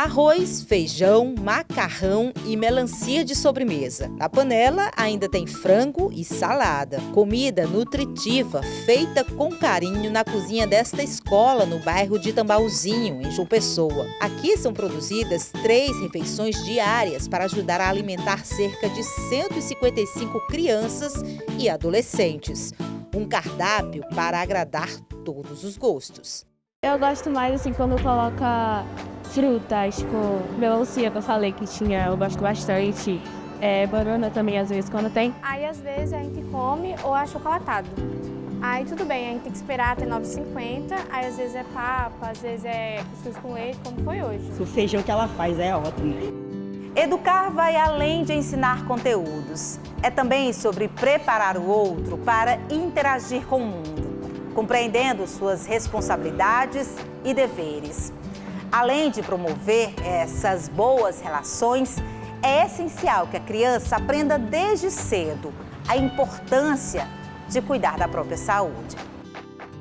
Arroz, feijão, macarrão e melancia de sobremesa. Na panela ainda tem frango e salada. Comida nutritiva feita com carinho na cozinha desta escola no bairro de Tambaúzinho, em João Pessoa. Aqui são produzidas 3 refeições diárias para ajudar a alimentar cerca de 155 crianças e adolescentes. Um cardápio para agradar todos os gostos. Eu gosto mais assim quando coloca frutas, tipo melancia que eu falei que tinha, eu gosto bastante. Banana também às vezes quando tem. Aí às vezes a gente come ou é achocolatado. Aí tudo bem, a gente tem que esperar até 9h50, aí às vezes é papa, às vezes é cuscuz com leite, como foi hoje. O feijão que ela faz é ótimo. Educar vai além de ensinar conteúdos. É também sobre preparar o outro para interagir com o mundo, compreendendo suas responsabilidades e deveres. Além de promover essas boas relações, é essencial que a criança aprenda desde cedo a importância de cuidar da própria saúde.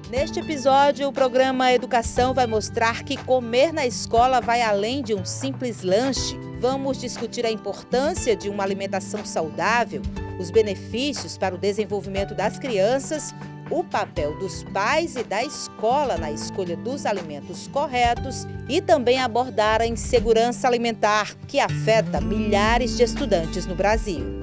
Neste episódio, o programa Educação vai mostrar que comer na escola vai além de um simples lanche. Vamos discutir a importância de uma alimentação saudável, os benefícios para o desenvolvimento das crianças, o papel dos pais e da escola na escolha dos alimentos corretos e também abordar a insegurança alimentar, que afeta milhares de estudantes no Brasil.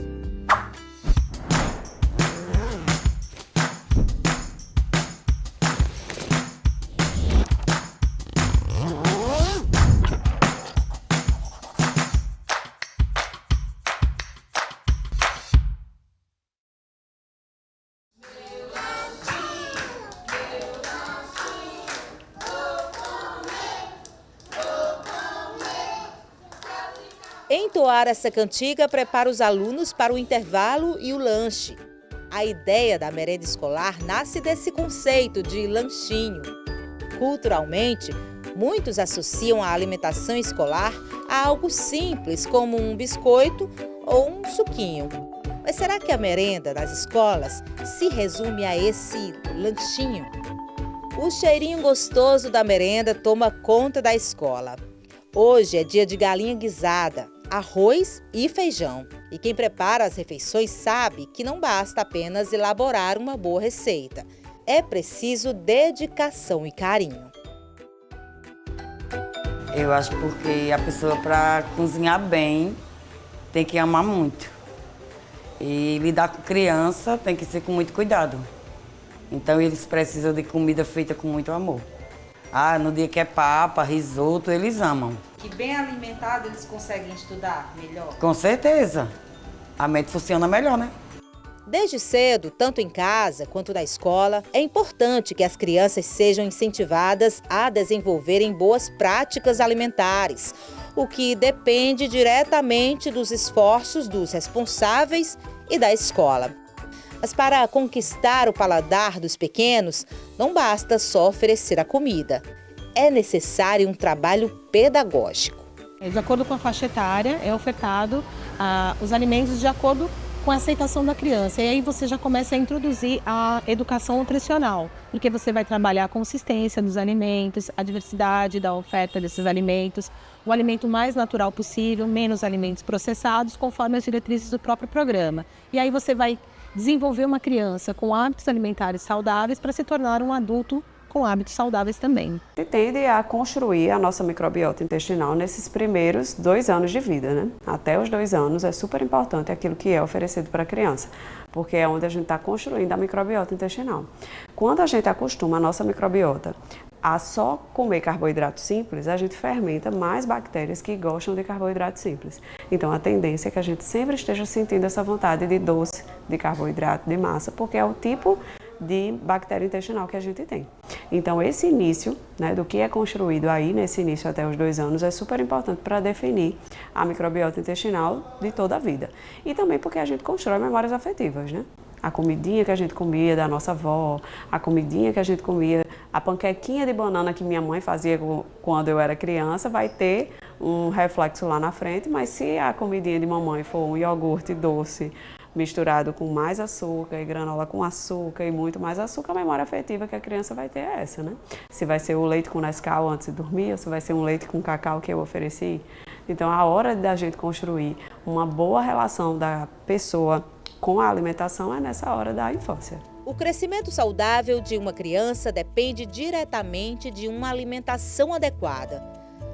Entoar essa cantiga prepara os alunos para o intervalo e o lanche. A ideia da merenda escolar nasce desse conceito de lanchinho. Culturalmente, muitos associam a alimentação escolar a algo simples, como um biscoito ou um suquinho. Mas será que a merenda das escolas se resume a esse lanchinho? O cheirinho gostoso da merenda toma conta da escola. Hoje é dia de galinha guisada, arroz e feijão. E quem prepara as refeições sabe que não basta apenas elaborar uma boa receita. É preciso dedicação e carinho. Eu acho porque a pessoa, para cozinhar bem, tem que amar muito. E lidar com criança tem que ser com muito cuidado. Então eles precisam de comida feita com muito amor. No dia que é papa, risoto, eles amam. Que bem alimentado eles conseguem estudar melhor? Com certeza. A mente funciona melhor, né? Desde cedo, tanto em casa quanto na escola, é importante que as crianças sejam incentivadas a desenvolverem boas práticas alimentares, o que depende diretamente dos esforços dos responsáveis e da escola. Mas para conquistar o paladar dos pequenos, não basta só oferecer a comida. É necessário um trabalho pedagógico. De acordo com a faixa etária, é ofertado os alimentos de acordo com a aceitação da criança. E aí você já começa a introduzir a educação nutricional, porque você vai trabalhar a consistência dos alimentos, a diversidade da oferta desses alimentos, o alimento mais natural possível, menos alimentos processados, conforme as diretrizes do próprio programa. E aí você vai desenvolver uma criança com hábitos alimentares saudáveis para se tornar um adulto com hábitos saudáveis também. A gente tende a construir a nossa microbiota intestinal nesses primeiros 2 anos de vida, né? Até os 2 anos é super importante aquilo que é oferecido para a criança, porque é onde a gente está construindo a microbiota intestinal. Quando a gente acostuma a nossa microbiota a só comer carboidrato simples, a gente fermenta mais bactérias que gostam de carboidrato simples. Então a tendência é que a gente sempre esteja sentindo essa vontade de doce, de carboidrato, de massa, porque é o tipo de bactéria intestinal que a gente tem. Então esse início, né, do que é construído aí nesse início até os 2 anos é super importante para definir a microbiota intestinal de toda a vida. E também porque a gente constrói memórias afetivas, né? A comidinha que a gente comia da nossa avó, a comidinha que a gente comia, a panquequinha de banana que minha mãe fazia quando eu era criança vai ter um reflexo lá na frente, mas se a comidinha de mamãe for um iogurte doce, misturado com mais açúcar e granola com açúcar e muito mais açúcar, a memória afetiva que a criança vai ter é essa, né? Se vai ser o leite com Nescau antes de dormir, ou se vai ser um leite com cacau que eu ofereci. Então, a hora da gente construir uma boa relação da pessoa com a alimentação é nessa hora da infância. O crescimento saudável de uma criança depende diretamente de uma alimentação adequada.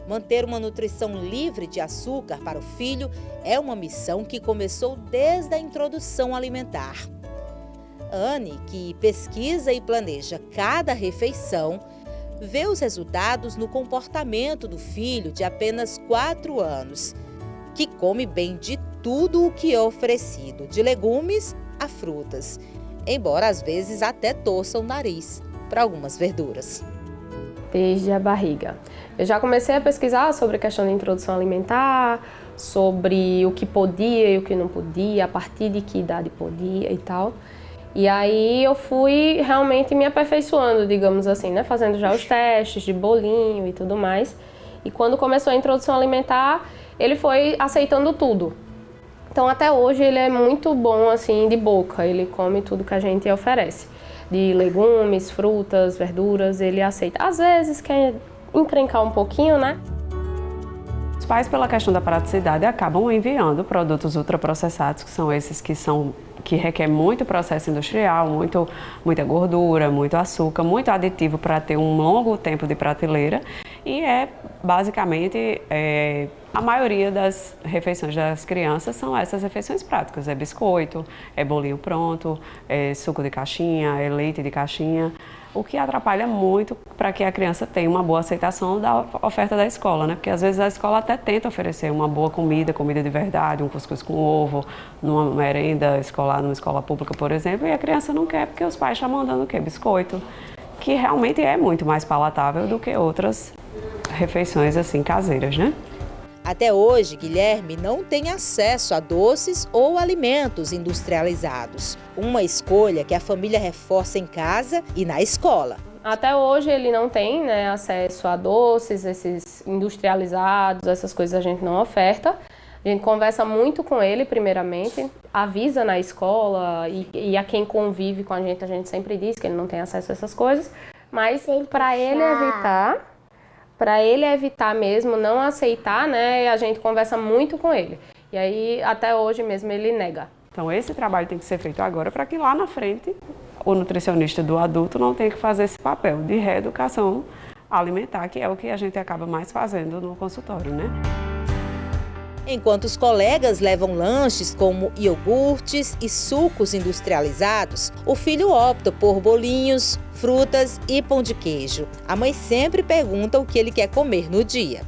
Manter uma nutrição livre de açúcar para o filho é uma missão que começou desde a introdução alimentar. Anne, que pesquisa e planeja cada refeição, vê os resultados no comportamento do filho de apenas 4 anos, que come bem de tudo o que é oferecido, de legumes a frutas, embora às vezes até torça o nariz para algumas verduras. Desde a barriga. Eu já comecei a pesquisar sobre a questão da introdução alimentar, sobre o que podia e o que não podia, a partir de que idade podia e tal. E aí eu fui realmente me aperfeiçoando, digamos assim, né? Fazendo já os testes de bolinho e tudo mais. E quando começou a introdução alimentar, ele foi aceitando tudo. Então até hoje ele é muito bom assim de boca, ele come tudo que a gente oferece. De legumes, frutas, verduras, ele aceita. Às vezes quer encrencar um pouquinho, né? Os pais, pela questão da praticidade, acabam enviando produtos ultraprocessados, que são esses que requer muito processo industrial, muita gordura, muito açúcar, muito aditivo para ter um longo tempo de prateleira. E basicamente, a maioria das refeições das crianças são essas refeições práticas. É biscoito, é bolinho pronto, é suco de caixinha, é leite de caixinha. O que atrapalha muito para que a criança tenha uma boa aceitação da oferta da escola, né? Porque às vezes a escola até tenta oferecer uma boa comida de verdade, um cuscuz com ovo, numa merenda escolar, numa escola pública, por exemplo, e a criança não quer porque os pais estão mandando o quê? Biscoito, que realmente é muito mais palatável do que outras refeições assim caseiras, né? Até hoje, Guilherme não tem acesso a doces ou alimentos industrializados. Uma escolha que a família reforça em casa e na escola. Até hoje ele não tem, né, acesso a doces, esses industrializados, essas coisas a gente não oferta. A gente conversa muito com ele, primeiramente, avisa na escola e a quem convive com a gente sempre diz que ele não tem acesso a essas coisas. Mas para ele evitar mesmo, não aceitar, né, a gente conversa muito com ele. E aí, até hoje mesmo, ele nega. Então, esse trabalho tem que ser feito agora para que lá na frente o nutricionista do adulto não tenha que fazer esse papel de reeducação alimentar, que é o que a gente acaba mais fazendo no consultório, né? Enquanto os colegas levam lanches como iogurtes e sucos industrializados, o filho opta por bolinhos, frutas e pão de queijo. A mãe sempre pergunta o que ele quer comer no dia.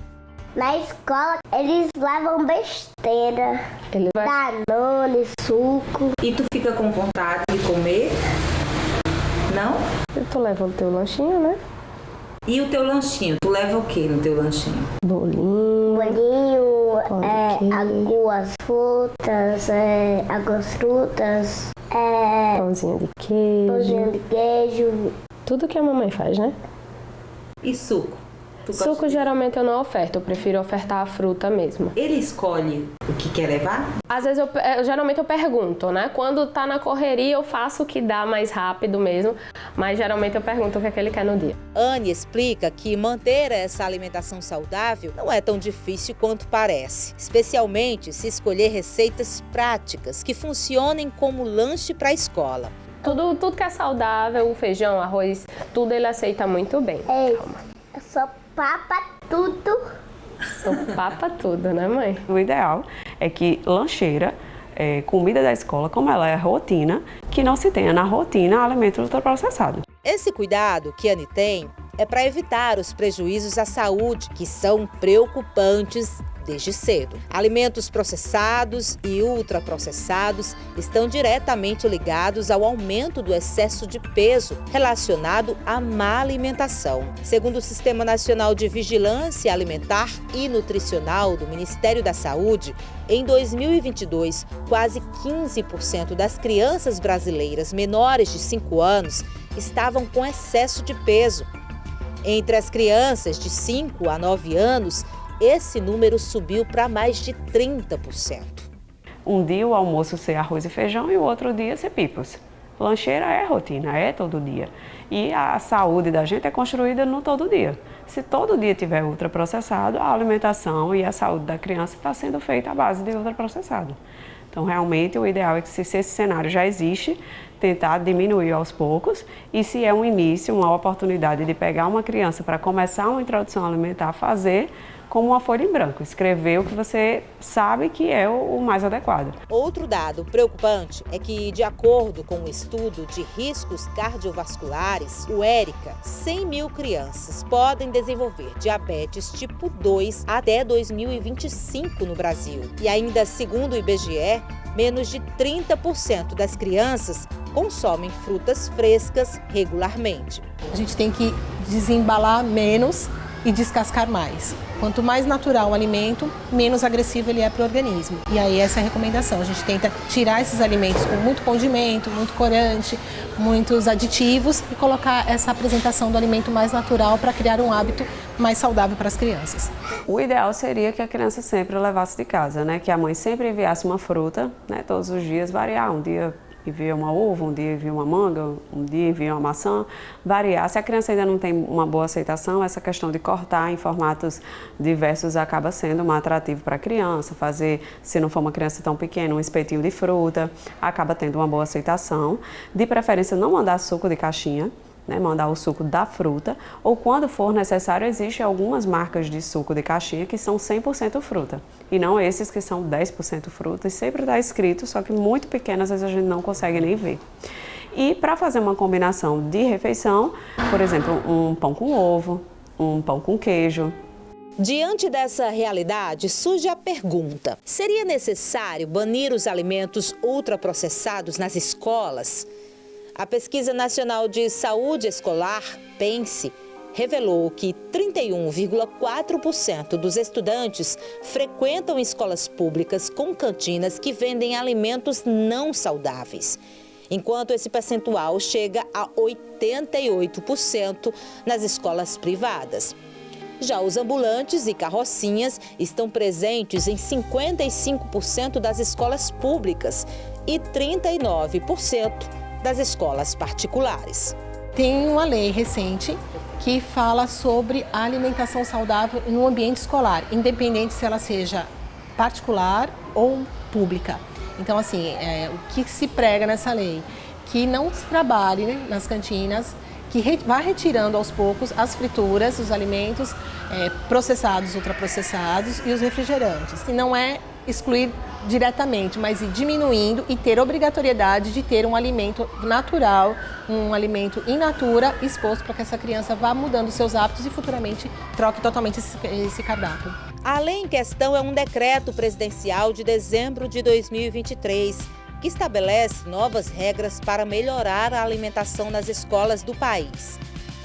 Na escola, eles levam besteira, Danone, suco. E tu fica com vontade de comer? Não? Tu leva o teu lanchinho, né? E o teu lanchinho? Tu leva o que no teu lanchinho? Bolinho, Algumas frutas, pãozinho de pãozinho de queijo. Tudo que a mamãe faz, né? E suco? Suco geralmente eu não oferto, eu prefiro ofertar a fruta mesmo. Ele escolhe o que quer levar? Às vezes geralmente eu pergunto, né? Quando tá na correria eu faço o que dá mais rápido mesmo, mas geralmente eu pergunto o que é que ele quer no dia. Anne explica que manter essa alimentação saudável não é tão difícil quanto parece, especialmente se escolher receitas práticas que funcionem como lanche para a escola. Tudo que é saudável, o feijão, arroz, tudo ele aceita muito bem. Calma. Eu sou papa tudo. Papa tudo, né, mãe? O ideal é que lancheira, comida da escola, como ela é rotina, que não se tenha na rotina alimento ultraprocessado. Esse cuidado que a Anne tem é para evitar os prejuízos à saúde, que são preocupantes desde cedo. Alimentos processados e ultraprocessados estão diretamente ligados ao aumento do excesso de peso relacionado à má alimentação. Segundo o Sistema Nacional de Vigilância Alimentar e Nutricional do Ministério da Saúde, em 2022, quase 15% das crianças brasileiras menores de 5 anos estavam com excesso de peso. Entre as crianças de 5 a 9 anos, esse número subiu para mais de 30%. Um dia o almoço ser arroz e feijão e o outro dia ser pipas. Lancheira é rotina, é todo dia. E a saúde da gente é construída no todo dia. Se todo dia tiver ultraprocessado, a alimentação e a saúde da criança está sendo feita à base de ultraprocessado. Então, realmente, o ideal é que, se esse cenário já existe, tentar diminuir aos poucos. E se é um início, uma oportunidade de pegar uma criança para começar uma introdução alimentar, fazer como uma folha em branco, escrever o que você sabe que é o mais adequado. Outro dado preocupante é que, de acordo com o estudo de riscos cardiovasculares, o ERICA, 100 mil crianças podem desenvolver diabetes tipo 2 até 2025 no Brasil. E ainda segundo o IBGE, menos de 30% das crianças consomem frutas frescas regularmente. A gente tem que desembalar menos e descascar mais. Quanto mais natural o alimento, menos agressivo ele é para o organismo. E aí essa é a recomendação. A gente tenta tirar esses alimentos com muito condimento, muito corante, muitos aditivos e colocar essa apresentação do alimento mais natural para criar um hábito mais saudável para as crianças. O ideal seria que a criança sempre levasse de casa, né? Que a mãe sempre enviasse uma fruta, né? Todos os dias, variar. Um dia envia uma uva, um dia envia uma manga, um dia envia uma maçã, variar. Se a criança ainda não tem uma boa aceitação, essa questão de cortar em formatos diversos acaba sendo um atrativo para a criança. Fazer, se não for uma criança tão pequena, um espetinho de fruta, acaba tendo uma boa aceitação. De preferência, não mandar suco de caixinha, né, mandar o suco da fruta, ou quando for necessário, existem algumas marcas de suco de caixinha que são 100% fruta, e não esses que são 10% fruta, e sempre está escrito, só que muito pequenas, às vezes a gente não consegue nem ver. E para fazer uma combinação de refeição, por exemplo, um pão com ovo, um pão com queijo. Diante dessa realidade, surge a pergunta: seria necessário banir os alimentos ultraprocessados nas escolas? A Pesquisa Nacional de Saúde Escolar, PENSE, revelou que 31,4% dos estudantes frequentam escolas públicas com cantinas que vendem alimentos não saudáveis, enquanto esse percentual chega a 88% nas escolas privadas. Já os ambulantes e carrocinhas estão presentes em 55% das escolas públicas e 39% das escolas particulares. Tem uma lei recente que fala sobre a alimentação saudável no ambiente escolar, independente se ela seja particular ou pública. Então, assim, o que se prega nessa lei? Que não se trabalhe nas cantinas, que vá retirando aos poucos as frituras, os alimentos processados, ultraprocessados e os refrigerantes. E não é excluir diretamente, mas ir diminuindo e ter obrigatoriedade de ter um alimento natural, um alimento in natura exposto para que essa criança vá mudando seus hábitos e futuramente troque totalmente esse cardápio. A lei em questão é um decreto presidencial de dezembro de 2023, que estabelece novas regras para melhorar a alimentação nas escolas do país.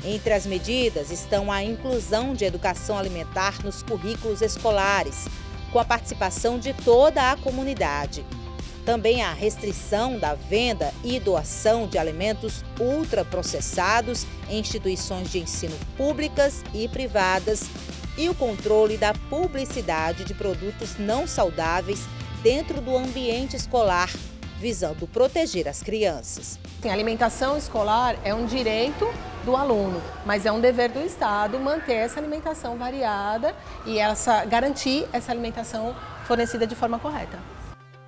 Entre as medidas estão a inclusão de educação alimentar nos currículos escolares, com a participação de toda a comunidade. Também a restrição da venda e doação de alimentos ultraprocessados em instituições de ensino públicas e privadas e o controle da publicidade de produtos não saudáveis dentro do ambiente escolar, visando proteger as crianças. A alimentação escolar é um direito do aluno, mas é um dever do Estado manter essa alimentação variada e garantir essa alimentação fornecida de forma correta.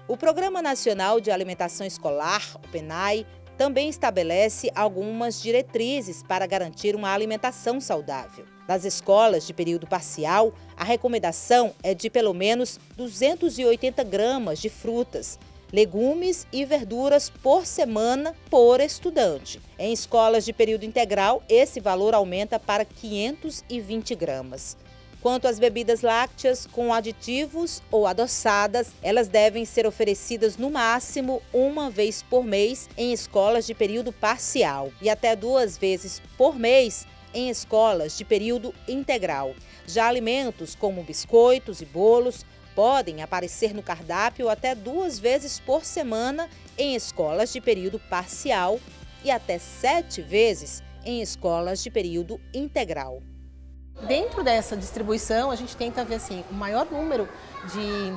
O Programa Nacional de Alimentação Escolar, o PNAE, também estabelece algumas diretrizes para garantir uma alimentação saudável. Nas escolas de período parcial, a recomendação é de pelo menos 280 gramas de frutas, legumes e verduras por semana por estudante. Em escolas de período integral, esse valor aumenta para 520 gramas. Quanto às bebidas lácteas com aditivos ou adoçadas, elas devem ser oferecidas no máximo uma vez por mês em escolas de período parcial e até 2 vezes por mês em escolas de período integral. Já alimentos como biscoitos e bolos podem aparecer no cardápio até 2 vezes por semana em escolas de período parcial e até 7 vezes em escolas de período integral. Dentro dessa distribuição, a gente tenta ver assim, o maior número de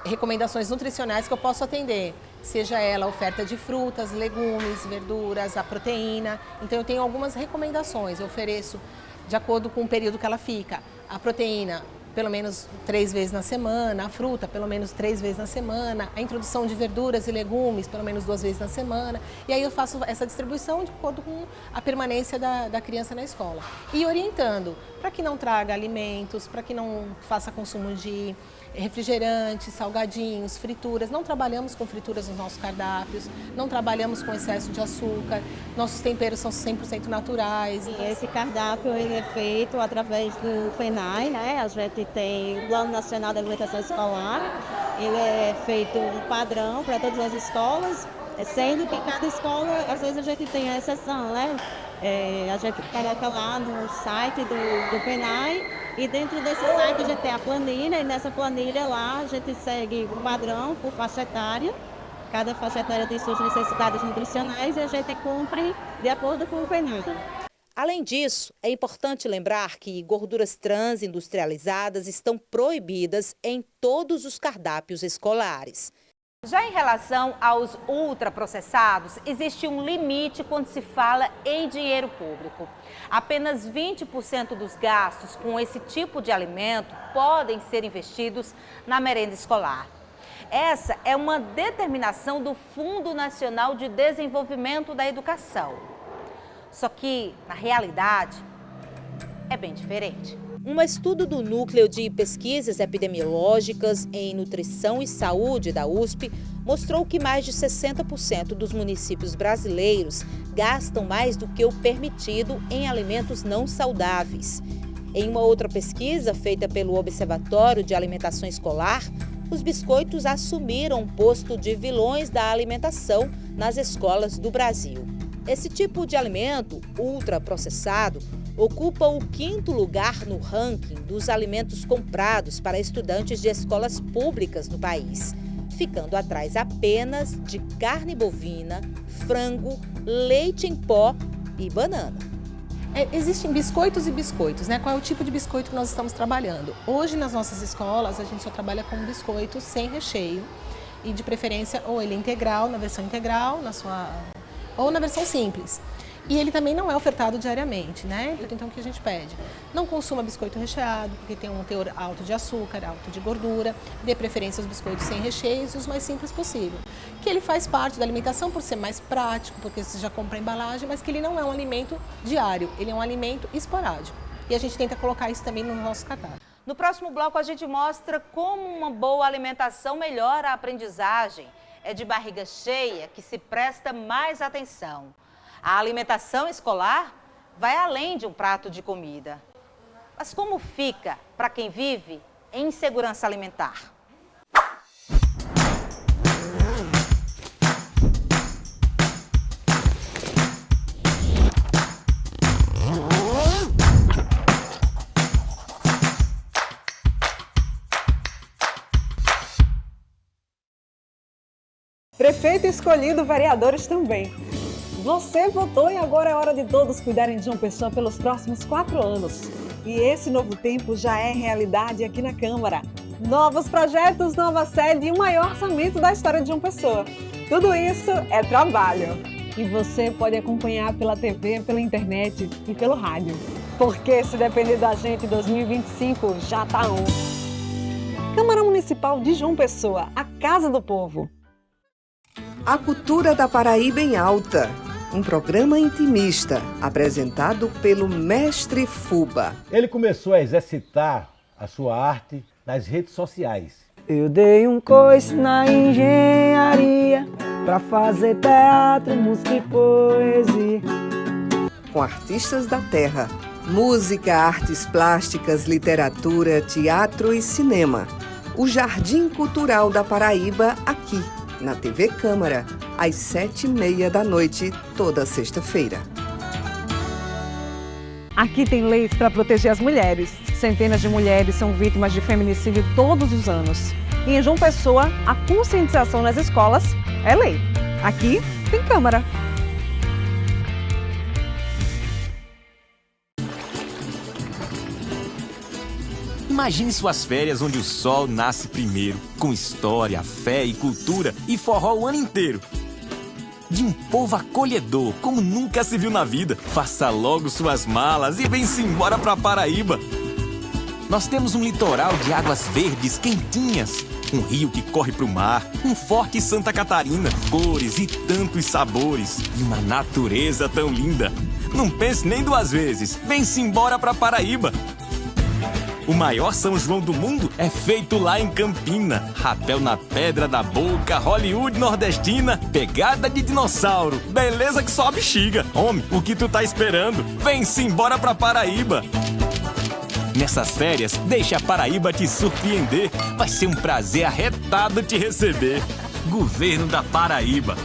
recomendações nutricionais que eu posso atender, seja ela a oferta de frutas, legumes, verduras, a proteína. Então eu tenho algumas recomendações, eu ofereço de acordo com o período que ela fica. A proteína, pelo menos 3 vezes na semana, a fruta, pelo menos 3 vezes na semana, a introdução de verduras e legumes, pelo menos 2 vezes na semana. E aí eu faço essa distribuição de acordo com a permanência da criança na escola. E orientando para que não traga alimentos, para que não faça consumo de refrigerantes, salgadinhos, frituras. Não trabalhamos com frituras nos nossos cardápios, não trabalhamos com excesso de açúcar, nossos temperos são 100% naturais. E esse cardápio ele é feito através do PENAI, né? A gente tem o Plano Nacional de Alimentação Escolar, ele é feito um padrão para todas as escolas, sendo que cada escola, às vezes a gente tem a exceção, né? A gente coloca lá no site do PENAI e dentro desse site a gente tem a planilha e nessa planilha lá a gente segue o padrão por faixa etária. Cada faixa etária tem suas necessidades nutricionais e a gente cumpre de acordo com o PENAI. Além disso, é importante lembrar que gorduras trans industrializadas estão proibidas em todos os cardápios escolares. Já em relação aos ultraprocessados, existe um limite quando se fala em dinheiro público. Apenas 20% dos gastos com esse tipo de alimento podem ser investidos na merenda escolar. Essa é uma determinação do Fundo Nacional de Desenvolvimento da Educação. Só que, na realidade, é bem diferente. Um estudo do Núcleo de Pesquisas Epidemiológicas em Nutrição e Saúde da USP mostrou que mais de 60% dos municípios brasileiros gastam mais do que o permitido em alimentos não saudáveis. Em uma outra pesquisa feita pelo Observatório de Alimentação Escolar, os biscoitos assumiram um posto de vilões da alimentação nas escolas do Brasil. Esse tipo de alimento ultraprocessado ocupa o 5º lugar no ranking dos alimentos comprados para estudantes de escolas públicas no país, ficando atrás apenas de carne bovina, frango, leite em pó e banana. Existem biscoitos e biscoitos, né? Qual é o tipo de biscoito que nós estamos trabalhando? Hoje nas nossas escolas a gente só trabalha com biscoito sem recheio e de preferência ou ele é integral, na versão integral, ou na versão simples. E ele também não é ofertado diariamente, né? Então o que a gente pede? Não consuma biscoito recheado, porque tem um teor alto de açúcar, alto de gordura. Dê preferência aos biscoitos sem recheios e os mais simples possível. Que ele faz parte da alimentação por ser mais prático, porque você já compra a embalagem, mas que ele não é um alimento diário, ele é um alimento esporádico. E a gente tenta colocar isso também no nosso cardápio. No próximo bloco a gente mostra como uma boa alimentação melhora a aprendizagem. É de barriga cheia que se presta mais atenção. A alimentação escolar vai além de um prato de comida. Mas como fica para quem vive em insegurança alimentar? Prefeito escolhido, vereadores também. Você votou e agora é hora de todos cuidarem de João Pessoa pelos próximos 4 anos. E esse novo tempo já é realidade aqui na Câmara. Novos projetos, nova sede e o maior orçamento da história de João Pessoa. Tudo isso é trabalho. E você pode acompanhar pela TV, pela internet e pelo rádio. Porque se depender da gente, 2025 já tá on. Câmara Municipal de João Pessoa, a Casa do Povo. A Cultura da Paraíba em Alta, um programa intimista apresentado pelo Mestre Fuba. Ele começou a exercitar a sua arte nas redes sociais. Eu dei um coice na engenharia pra fazer teatro, música e poesia. Com artistas da terra, música, artes plásticas, literatura, teatro e cinema. O Jardim Cultural da Paraíba aqui, na TV Câmara, às 7h30 da noite, toda sexta-feira. Aqui tem leis para proteger as mulheres. Centenas de mulheres são vítimas de feminicídio todos os anos. E em João Pessoa, a conscientização nas escolas é lei. Aqui tem Câmara. Imagine suas férias onde o sol nasce primeiro, com história, fé e cultura e forró o ano inteiro. De um povo acolhedor, como nunca se viu na vida. Faça logo suas malas e vem-se embora pra Paraíba. Nós temos um litoral de águas verdes quentinhas, um rio que corre pro mar, um forte Santa Catarina, cores e tantos sabores, e uma natureza tão linda. Não pense nem duas vezes, vem-se embora pra Paraíba. O maior São João do mundo é feito lá em Campina. Rapel na pedra da boca, Hollywood nordestina, pegada de dinossauro, beleza que só a bexiga. Homem, o que tu tá esperando? Vem-se embora pra Paraíba. Nessas férias, deixa a Paraíba te surpreender. Vai ser um prazer arretado te receber. Governo da Paraíba.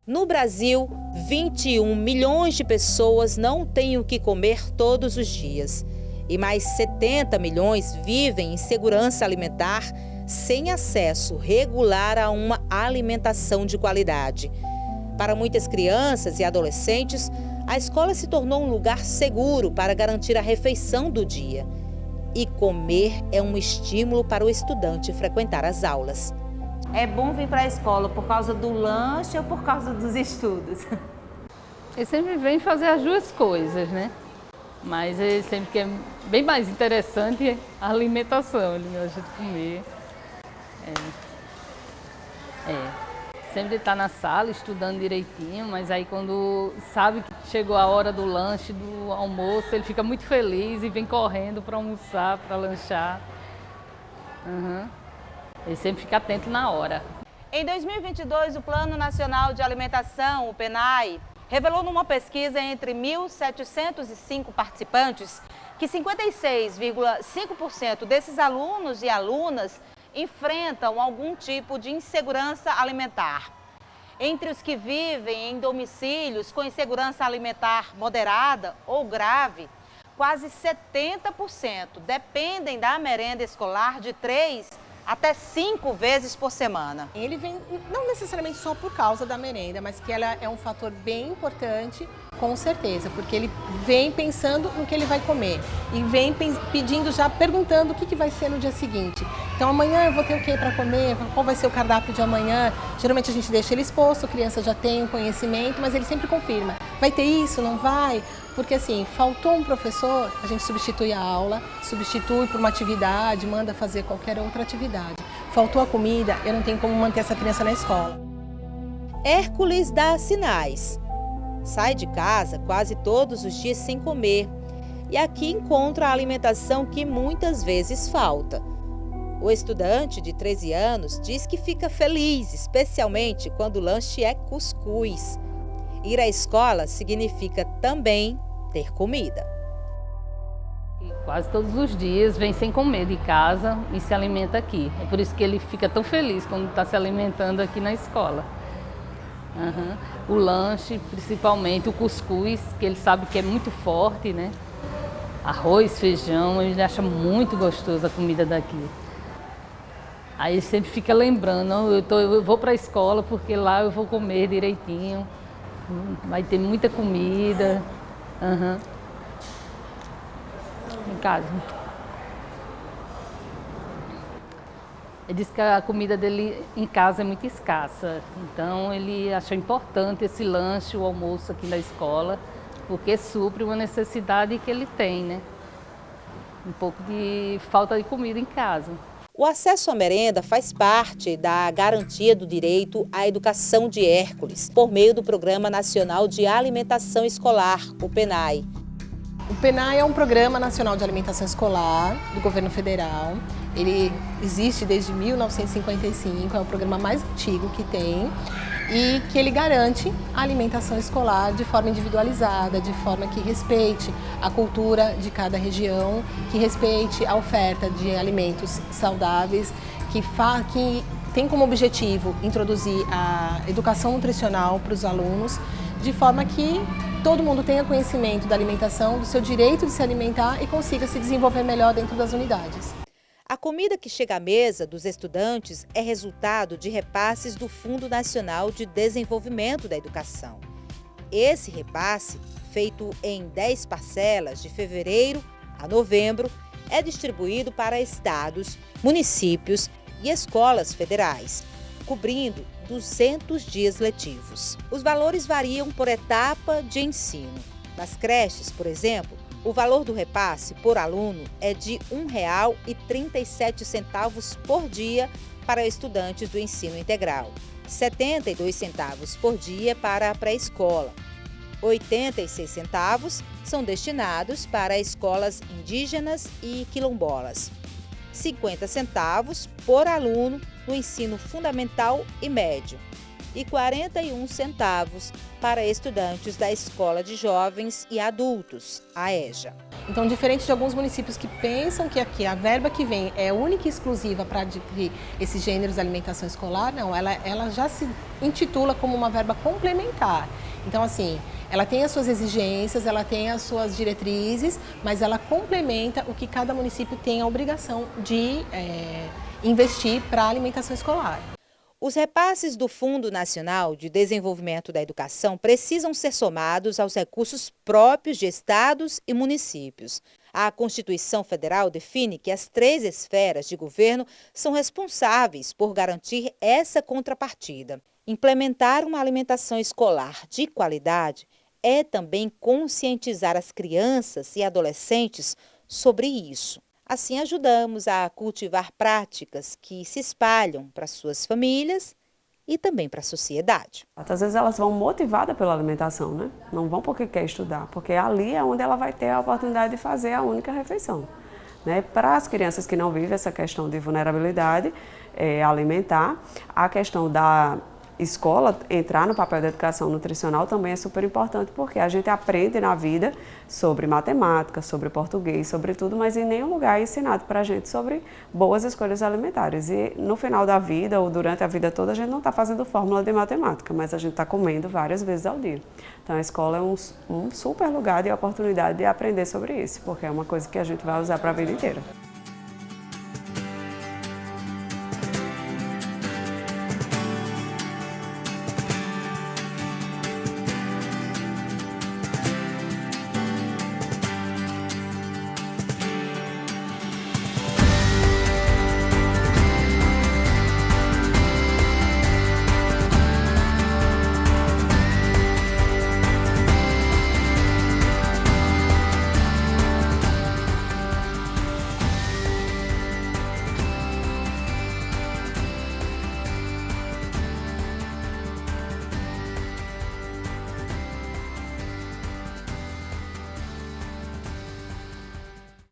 No Brasil, 21 milhões de pessoas não têm o que comer todos os dias. E mais 70 milhões vivem em insegurança alimentar sem acesso regular a uma alimentação de qualidade. Para muitas crianças e adolescentes, a escola se tornou um lugar seguro para garantir a refeição do dia. E comer é um estímulo para o estudante frequentar as aulas. É bom vir para a escola por causa do lanche ou por causa dos estudos? Ele sempre vem fazer as duas coisas, né? Mas ele sempre quer bem mais interessante a alimentação, ele gosta de comer. Sempre está na sala estudando direitinho, mas aí quando sabe que chegou a hora do lanche, do almoço, ele fica muito feliz e vem correndo para almoçar, para lanchar. Ele sempre fica atento na hora. Em 2022, o Plano Nacional de Alimentação, o PNAE, revelou numa pesquisa entre 1.705 participantes que 56,5% desses alunos e alunas enfrentam algum tipo de insegurança alimentar. Entre os que vivem em domicílios com insegurança alimentar moderada ou grave, quase 70% dependem da merenda escolar de 3 até 5 vezes por semana. Ele vem não necessariamente só por causa da merenda, mas que ela é um fator bem importante, com certeza, porque ele vem pensando no que ele vai comer e vem pedindo, já perguntando o que vai ser no dia seguinte. Então amanhã eu vou ter o que para comer, qual vai ser o cardápio de amanhã. Geralmente a gente deixa ele exposto, a criança já tem o conhecimento, mas ele sempre confirma. Vai ter isso, não vai? Porque assim, faltou um professor, a gente substitui a aula, substitui por uma atividade, manda fazer qualquer outra atividade. Faltou a comida, eu não tenho como manter essa criança na escola. Hércules dá sinais. Sai de casa quase todos os dias sem comer. E aqui encontra a alimentação que muitas vezes falta. O estudante de 13 anos diz que fica feliz, especialmente quando o lanche é cuscuz. Ir à escola significa também ter comida. Quase todos os dias vem sem comer de casa e se alimenta aqui. É por isso que ele fica tão feliz quando está se alimentando aqui na escola. O lanche, principalmente o cuscuz, que ele sabe que é muito forte, né? Arroz, feijão, ele acha muito gostoso a comida daqui. Aí ele sempre fica lembrando, eu vou para a escola porque lá eu vou comer direitinho. Vai ter muita comida. Em casa. Ele disse que a comida dele em casa é muito escassa. Então ele achou importante esse lanche, o almoço aqui na escola, porque supre uma necessidade que ele tem, né? Um pouco de falta de comida em casa. O acesso à merenda faz parte da garantia do direito à educação de Hércules, por meio do Programa Nacional de Alimentação Escolar, o PNAE. O PNAE é um Programa Nacional de Alimentação Escolar do governo federal. Ele existe desde 1955, é o programa mais antigo que tem e que ele garante a alimentação escolar de forma individualizada, de forma que respeite a cultura de cada região, que respeite a oferta de alimentos saudáveis, que tem como objetivo introduzir a educação nutricional para os alunos de forma que todo mundo tenha conhecimento da alimentação, do seu direito de se alimentar e consiga se desenvolver melhor dentro das unidades. A comida que chega à mesa dos estudantes é resultado de repasses do Fundo Nacional de Desenvolvimento da Educação. Esse repasse, feito em 10 parcelas de fevereiro a novembro, é distribuído para estados, municípios e escolas federais, cobrindo 200 dias letivos. Os valores variam por etapa de ensino. Nas creches, por exemplo, o valor do repasse por aluno é de R$ 1,37 por dia para estudantes do ensino integral, R$ 72 por dia para a pré-escola, R$ 86 são destinados para escolas indígenas e quilombolas, 50 centavos por aluno no ensino fundamental e médio e 41 centavos para estudantes da Escola de Jovens e Adultos, a EJA. Então, diferente de alguns municípios que pensam que aqui a verba que vem é única e exclusiva para adquirir esses gêneros de alimentação escolar, não, ela já se intitula como uma verba complementar. Então, assim, ela tem as suas exigências, ela tem as suas diretrizes, mas ela complementa o que cada município tem a obrigação de investir para a alimentação escolar. Os repasses do Fundo Nacional de Desenvolvimento da Educação precisam ser somados aos recursos próprios de estados e municípios. A Constituição Federal define que as 3 esferas de governo são responsáveis por garantir essa contrapartida. Implementar uma alimentação escolar de qualidade é também conscientizar as crianças e adolescentes sobre isso. Assim, ajudamos a cultivar práticas que se espalham para suas famílias e também para a sociedade. Às vezes elas vão motivadas pela alimentação, né? Não vão porque quer estudar, porque ali é onde ela vai ter a oportunidade de fazer a única refeição. Né? Para as crianças que não vivem essa questão de vulnerabilidade alimentar, a questão da escola entrar no papel da educação nutricional também é super importante, porque a gente aprende na vida sobre matemática, sobre português, sobre tudo, mas em nenhum lugar é ensinado para a gente sobre boas escolhas alimentares. E no final da vida ou durante a vida toda a gente não está fazendo fórmula de matemática, mas a gente está comendo várias vezes ao dia. Então a escola é um super lugar de oportunidade de aprender sobre isso, porque é uma coisa que a gente vai usar para a vida inteira.